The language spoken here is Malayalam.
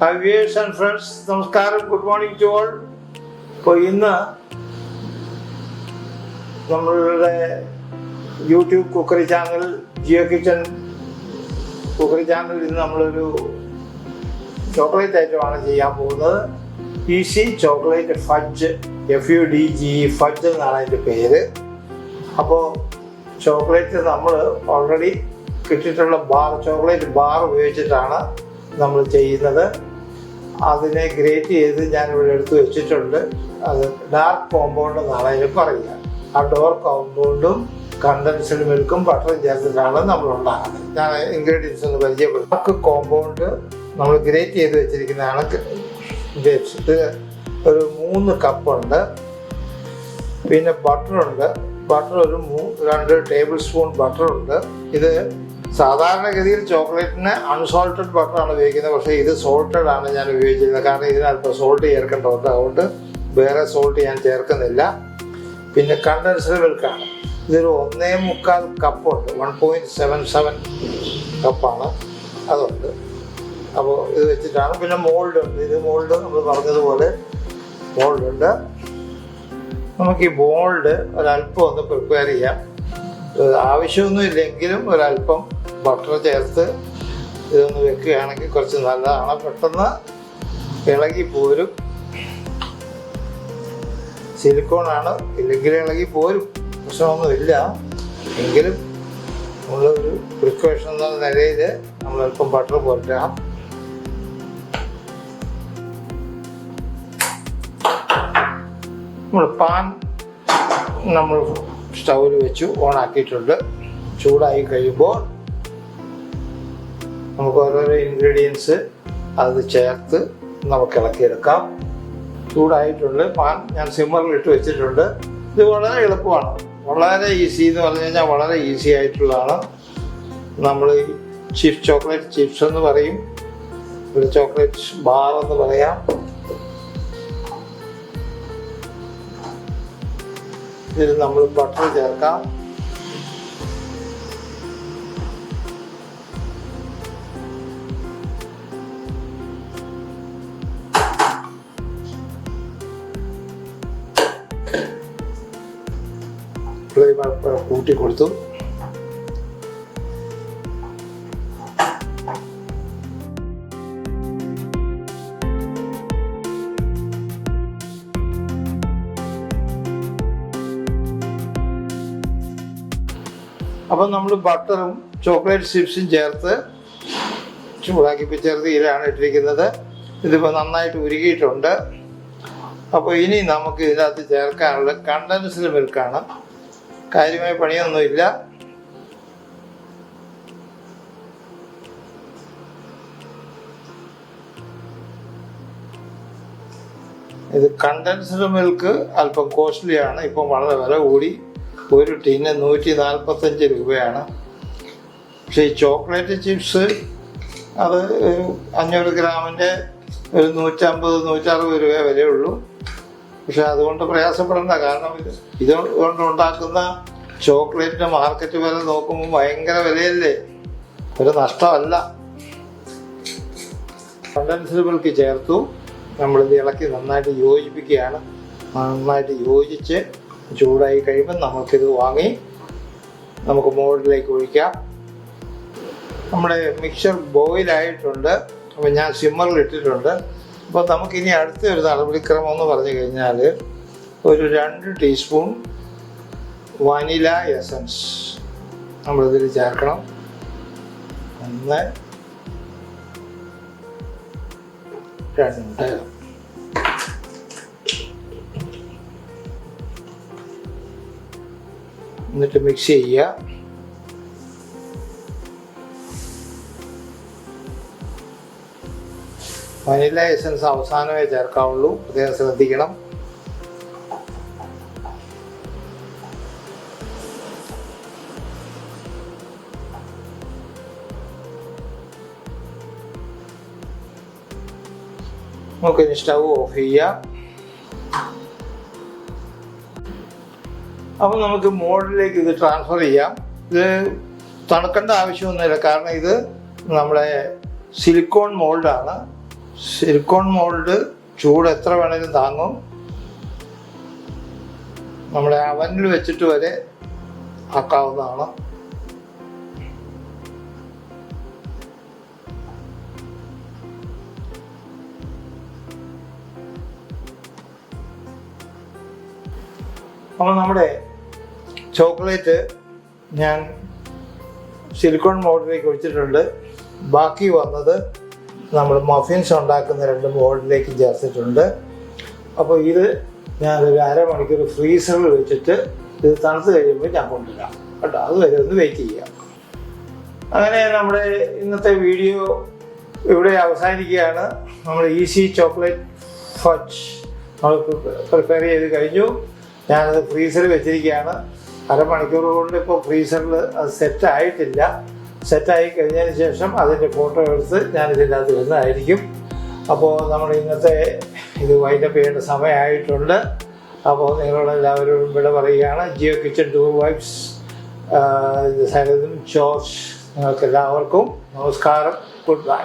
Hi viewers and friends, നമസ്കാരം, ഗുഡ് മോർണിംഗ് ടു ഓൾ. ഇപ്പോൾ ഇന്ന് നമ്മളുടെ YouTube cookery channel, Jio kitchen cookery ചാനലിൽ ഇന്ന് നമ്മളൊരു ചോക്ലേറ്റ് ഐറ്റമാണ് ചെയ്യാൻ പോകുന്നത്. Easy chocolate fudge, FUDGE fudge എന്നാണ് അതിൻ്റെ പേര്. അപ്പോൾ ചോക്ലേറ്റ് നമ്മൾ ഓൾറെഡി കിട്ടിയിട്ടുള്ള ചോക്ലേറ്റ് ബാർ ഉപയോഗിച്ചിട്ടാണ് നമ്മൾ ചെയ്യുന്നത്. അതിനെ ഗ്രേറ്റ് ചെയ്ത് ഞാനിവിടെ എടുത്ത് വെച്ചിട്ടുണ്ട്. അത് ഡാർക്ക് കോമ്പൗണ്ട് എന്നാണ് അതിന് പറയുക. ആ ഡാർക്ക് കോമ്പൗണ്ടും കണ്ടൻസ്ഡ് മിൽക്കും ബട്ടറും ചേർത്തിട്ടാണ് നമ്മൾ ഉണ്ടാക്കുന്നത്. ഞാൻ ഇൻഗ്രീഡിയൻസ് ഒന്ന് പരിചയപ്പെടും. ഡാർക്ക് കോമ്പൗണ്ട് നമ്മൾ ഗ്രേറ്റ് ചെയ്ത് വെച്ചിരിക്കുന്നതാണ്. ഇത് ഒരു 3 കപ്പുണ്ട്. പിന്നെ ബട്ടറുണ്ട്. ബട്ടർ ഒരു 2 ടേബിൾ സ്പൂൺ ബട്ടറുണ്ട്. ഇത് സാധാരണഗതിയിൽ ചോക്ലേറ്റിന് അൺസോൾട്ടഡ് ബട്ടറാണ് ഉപയോഗിക്കുന്നത്. പക്ഷേ ഇത് സോൾട്ടഡ് ആണ് ഞാൻ ഉപയോഗിച്ചിരുന്നത്. കാരണം ഇതിനകത്ത് സോൾട്ട് ചേർക്കേണ്ടതുണ്ട്. അതുകൊണ്ട് വേറെ സോൾട്ട് ഞാൻ ചേർക്കുന്നില്ല. പിന്നെ കണ്ടൻസ്ഡ് മിൽക്കാണ്. ഇതൊരു 1.25 കപ്പുണ്ട്. 1.77 കപ്പാണ് അതുണ്ട്. അപ്പോൾ ഇത് വെച്ചിട്ടാണ്. പിന്നെ മോൾഡ് ഉണ്ട്. ഇത് മോൾഡ് നമ്മൾ പറഞ്ഞതുപോലെ മോൾഡുണ്ട്. നമുക്ക് ഈ മോൾഡ് ഒരല്പം ഒന്ന് പ്രിപ്പയർ ചെയ്യാം. ആവശ്യമൊന്നും ഇല്ലെങ്കിലും ഒരല്പം ബട്ടർ ചേർത്ത് ഇതൊന്ന് വെക്കുകയാണെങ്കിൽ കുറച്ച് നല്ലതാണ്. പെട്ടെന്ന് ഇളകി പോരും. സിലിക്കോണാണ്, ഇല്ലെങ്കിൽ ഇളകി പോരും, പ്രശ്നമൊന്നുമില്ല. എങ്കിലും നമ്മളൊരു പ്രിക്കോഷൻ എന്ന നിലയിൽ നമ്മളല്പം ബട്ടർ പുരട്ടണം. നമ്മൾ പാൻ നമ്മൾ സ്റ്റൗവിൽ വെച്ച് ഓണാക്കിയിട്ടുണ്ട്. ചൂടായി കഴിയുമ്പോൾ നമുക്ക് ഓരോരോ ഇൻഗ്രീഡിയൻസ് അത് ചേർത്ത് നമുക്ക് ഇളക്കിയെടുക്കാം. ചൂടായിട്ടുണ്ട്. പാൻ ഞാൻ സിമ്മറിലിട്ട് വെച്ചിട്ടുണ്ട്. ഇത് വളരെ എളുപ്പമാണ്, വളരെ ഈസി എന്ന് പറഞ്ഞു കഴിഞ്ഞാൽ വളരെ ഈസി ആയിട്ടുള്ളതാണ്. നമ്മൾ ചോക്ലേറ്റ് ചിപ്സ് എന്ന് പറയും, ഒരു ചോക്ലേറ്റ് ബാർ എന്ന് പറയാം. ഇതിൽ നമ്മൾ ബട്ടർ ചേർക്കാം. ഫ്ലെയിം കൂട്ടി കൊടുത്തു. അപ്പം നമ്മൾ ബട്ടറും ചോക്ലേറ്റ് ചിപ്സും ചേർത്ത് ചൂടാക്കിപ്പോൾ ചെറുതീയിലാണ് ഇട്ടിരിക്കുന്നത്. ഇതിപ്പോൾ നന്നായിട്ട് ഉരുകിയിട്ടുണ്ട്. അപ്പോൾ ഇനി നമുക്ക് ഇതിനകത്ത് ചേർക്കാനുള്ള കണ്ടൻസ്ഡ് മിൽക്കാണ്. കാര്യമായ പണിയൊന്നുമില്ല. ഇത് കണ്ടൻസ്ഡ് മിൽക്ക് അല്പം കോസ്റ്റ്ലിയാണ്. ഇപ്പം വളരെ വില കൂടി. ഒരു ടീന് 145 രൂപയാണ്. പക്ഷേ ഈ ചോക്ലേറ്റ് ചിപ്സ് അത് 500 ഗ്രാമിൻ്റെ ഒരു 150-160 രൂപ വിലയുള്ളൂ. പക്ഷെ അതുകൊണ്ട് പ്രയാസപ്പെടേണ്ട. കാരണം ഇതുകൊണ്ട് ഉണ്ടാക്കുന്ന ചോക്ലേറ്റിൻ്റെ മാർക്കറ്റ് വില നോക്കുമ്പോൾ ഭയങ്കര വിലയല്ലേ, ഒരു നഷ്ടമല്ല. കണ്ടൻസ്ഡ് മിൽക്ക് ചേർത്തു. നമ്മളിത് ഇളക്കി നന്നായിട്ട് യോജിപ്പിക്കുകയാണ്. നന്നായിട്ട് യോജിച്ച് ചൂടായി കഴിയുമ്പോൾ നമുക്കിത് വാങ്ങി നമുക്ക് മോൾഡിലേക്ക് ഒഴിക്കാം. നമ്മുടെ മിക്സർ ബോയിലായിട്ടുണ്ട്. അപ്പോൾ ഞാൻ സിമ്മറിൽ ഇട്ടിട്ടുണ്ട്. അപ്പോൾ നമുക്കിനി അടുത്ത ഒരു നടപടിക്രമം എന്ന് പറഞ്ഞു കഴിഞ്ഞാൽ ഒരു 2 ടീസ്പൂൺ വനില എസൻസ് നമ്മളിതിൽ ചേർക്കണം. 1, 2. എന്നിട്ട് മിക്സ് ചെയ്യുക. വനില എസൻസ് അവസാനമേ ചേർക്കാവുള്ളൂ, പ്രത്യേകം ശ്രദ്ധിക്കണം. നമുക്കിനി സ്റ്റൗ ഓഫ് ചെയ്യാം. അപ്പോൾ നമുക്ക് മോൾഡിലേക്ക് ഇത് ട്രാൻസ്ഫർ ചെയ്യാം. ഇത് തണുക്കേണ്ട ആവശ്യമൊന്നുമില്ല, കാരണം ഇത് നമ്മുടെ സിലിക്കോൺ മോൾഡാണ്. സിലിക്കോൺ മോൾഡ് ചൂട് എത്ര വേണേലും താങ്ങും. നമ്മുടെ അവനിൽ വെച്ചിട്ട് വരെ ആക്കാവുന്നതാണ്. അപ്പോൾ നമ്മുടെ ചോക്ലേറ്റ് ഞാൻ സിലിക്കോൺ മോൾഡിലേക്ക് ഒഴിച്ചിട്ടുണ്ട്. ബാക്കി വന്നത് നമ്മൾ മഫിൻസ് ഉണ്ടാക്കുന്ന 2 മോൾഡിലേക്ക് ചേർത്തിട്ടുണ്ട്. അപ്പോൾ ഇത് ഞാനൊരു അരമണിക്കൂർ ഫ്രീസറിൽ വെച്ചിട്ട് ഇത് തണുത്ത് കഴിയുമ്പോൾ ഞാൻ കൊണ്ടുവരാം കേട്ടോ. അതുവരെ ഒന്ന് വെയിറ്റ് ചെയ്യാം. അങ്ങനെ നമ്മുടെ ഇന്നത്തെ വീഡിയോ ഇവിടെ അവസാനിക്കുകയാണ്. നമ്മൾ ഈസി ചോക്ലേറ്റ് ഫഡ്ജ് നമ്മൾ പ്രിപ്പയർ ചെയ്ത് കഴിഞ്ഞു. ഞാനത് ഫ്രീസറിൽ വെച്ചിരിക്കുകയാണ്. അരമണിക്കൂർ കൊണ്ട് ഇപ്പോൾ ഫ്രീസറിൽ അത് സെറ്റായിട്ടില്ല. സെറ്റായി കഴിഞ്ഞതിന് ശേഷം അതിൻ്റെ ഫോട്ടോ എടുത്ത് ഞാനിതിൻ്റെ അകത്ത് വരുന്നതായിരിക്കും. അപ്പോൾ നമ്മൾ ഇന്നത്തെ ഇത് വൈൻഡപ്പ് ചെയ്യേണ്ട സമയമായിട്ടുണ്ട്. അപ്പോൾ നിങ്ങളോടെല്ലാവരും ഇവിടെ പറയുകയാണ്. ജിയോ കിച്ചൺ 2 വൈബ്സ് സൈലതും ജോർജ്, നിങ്ങൾക്ക് എല്ലാവർക്കും നമസ്കാരം. Good bye.